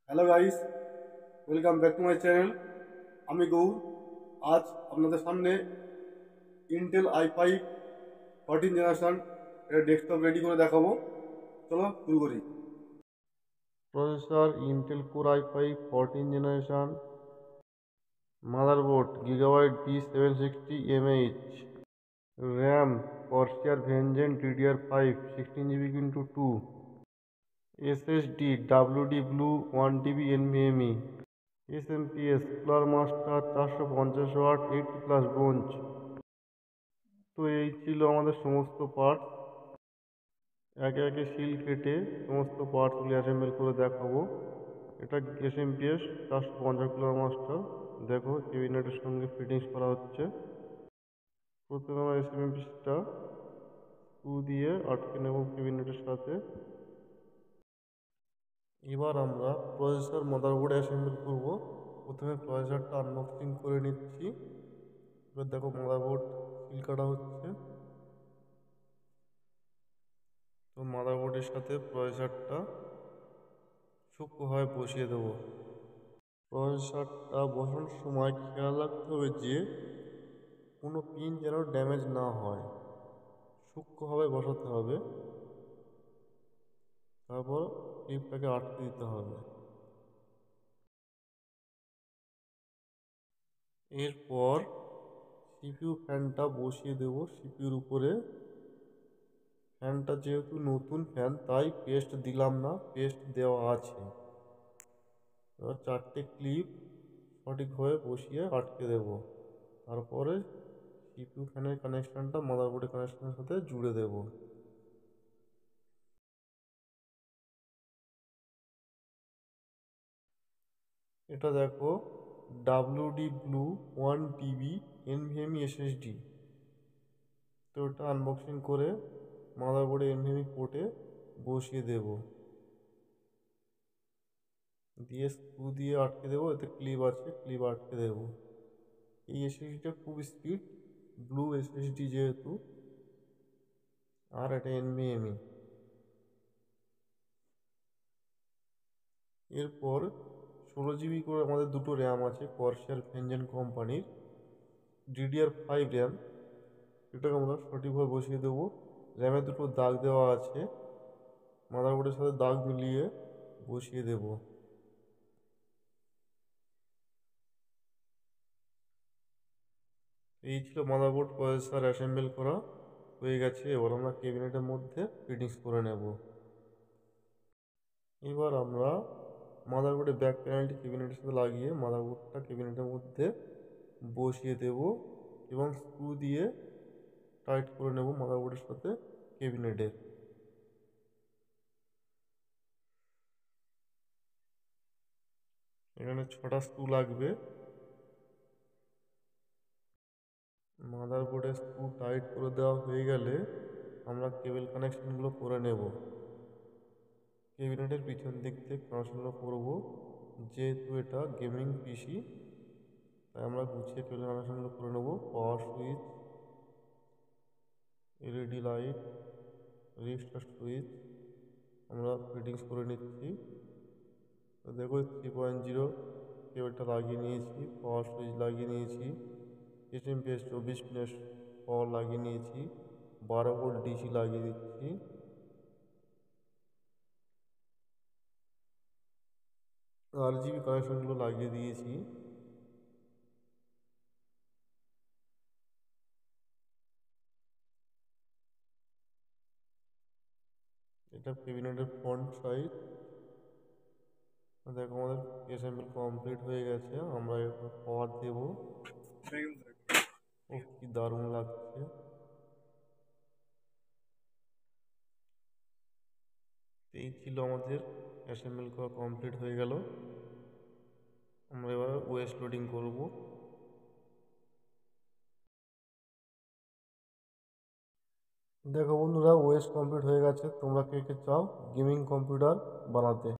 Hello guys, welcome back to my channel. আমি গৌর। আজ আপনাদের সামনে ইন্টেল i5 14 জেনারেশন এর ডেস্কটপ রেডি করে দেখাবো। চলো শুরু করি। Processor Intel core i5 14 generation, motherboard Gigabyte B760 mAh, RAM Corsair Vengeance DDR5 16 GB x 2, SSD WD Blue 1 TB NVMe, SMPS cooler master 450 watt 80+ bronze. তো এই ছিল আমাদের সমস্ত পার্টস। একে একে সিল কেটে সমস্ত পার্টসগুলি অ্যাসেম্বল করে দেখাবো। এটা এসএমপিএস 450 কুলার মাস্টার। দেখো ক্যাবিনেটের সঙ্গে ফিটিংস করা হচ্ছে। প্রথমে আমরা এসএমপিএসটা স্ক্রু দিয়ে আটকে নেব ক্যাবিনেটের সাথে। এবার আমরা প্রসেসর মাদারবোর্ড অ্যাসেম্বল করব। প্রথমে প্রসেসরটা আনবক্সিং করে নিচ্ছি। এবার দেখো মাদারবোর্ড সিল কাটা হচ্ছে। তো মাদারবোর্ডের সাথে প্রসেসরটা সূক্ষ্মভাবে বসিয়ে দেবো। প্রসেসরটা বসানোর সময় খেয়াল রাখতে হবে যে কোনো পিন যেন ড্যামেজ না হয়। সূক্ষ্মভাবে বসাতে হবে, তারপর ক্লিপটাকে আটকে দিতে হবে। এরপর সিপিইউ ফ্যানটা বসিয়ে দেব সিপিইউর উপরে। ফ্যানটা যেহেতু নতুন ফ্যান তাই পেস্ট দিলাম না, পেস্ট দেওয়া আছে। এবার 4টে ক্লিপ সঠিকভাবে বসিয়ে আটকে দেব। তারপরে সিপিইউ ফ্যানের কানেকশনটা মাদারবোর্ডের কানেকশনের সাথে জুড়ে দেব। এটা দেখো WD Blue 1 TB NVMe SSD। তো ওটা আনবক্সিং করে মাদারবোর্ডে NVMe পোর্টে বসিয়ে দেব, দিয়ে স্ক্রু দিয়ে আটকে দেবো। এতে ক্লিপ আছে, ক্লিপ আটকে দেব। এই এসএসডিটা খুব স্পিড, ব্লু এসএসডি যেহেতু, আর এটা NVMe। এরপর 16 GB করে আমাদের দুটো র্যাম আছে কর্সার ভেনজেন কোম্পানির, DDR5 র্যাম। এটাকে আমরা সঠিকভাবে বসিয়ে দেবো। র্যামে দুটো দাগ দেওয়া আছে, মাদারবোর্ডের সাথে দাগ মিলিয়ে বসিয়ে দেব। এই ছিল মাদারবোর্ড প্রসেসর অ্যাসেম্বল করা হয়ে গেছে। এবার আমরা ক্যাবিনেটের মধ্যে ফিটিংস করে নেব। এবার আমরা মাদারবোর্ডের ব্যাক প্যানেলটি ক্যাবিনেটের সাথে লাগিয়ে মাদারবোর্ডটা ক্যাবিনেটের মধ্যে বসিয়ে দেব এবং স্ক্রু দিয়ে টাইট করে নেব মাদারবোর্ডের সাথে ক্যাবিনেটের। এখানে 6টা স্ক্রু লাগবে। মাদারবোর্ডের স্ক্রু টাইট করে দেওয়া হয়ে গেলে আমরা কেবল কানেকশনগুলো করে নেব। ক্যাবিনেটের পিছন দিক থেকে কানেকশনগুলো করব। যেহেতু এটা গেমিং পিসি তাই আমরা গুছিয়ে কেবল কানেকশনগুলো করে নেব। পাওয়ার switch, LED light, register switch আমরা ফিটিংস করে নিচ্ছি। তো দেখো 3.0 কেবলটা লাগিয়ে নিয়েছি, পাওয়ার সুইচ লাগিয়ে নিয়েছি, এসএমপিএস 24 পিনের পাওয়ার লাগিয়ে নিয়েছি, 12 ভোল্ট ডিসি লাগিয়ে দিচ্ছি। RGB কানেকশনগুলো লাগিয়ে দিয়েছি। এটা ক্যাবিনেটের ফ্রন্ট সাইড। দেখো আমাদের অ্যাসেম্বল কমপ্লিট হয়ে গেছে। আমরা এরপর পাওয়ার দেব। ও কি দারুণ লাগছে! এই ছিল আমাদের অ্যাসেম্বল করা কমপ্লিট হয়ে গেল। আমরা এবার ওএস লোডিং করব। দেখো বন্ধুরা, ওএস কমপ্লিট হয়ে গেছে। তোমরা কে কে চাও গেমিং কম্পিউটার বানাতে?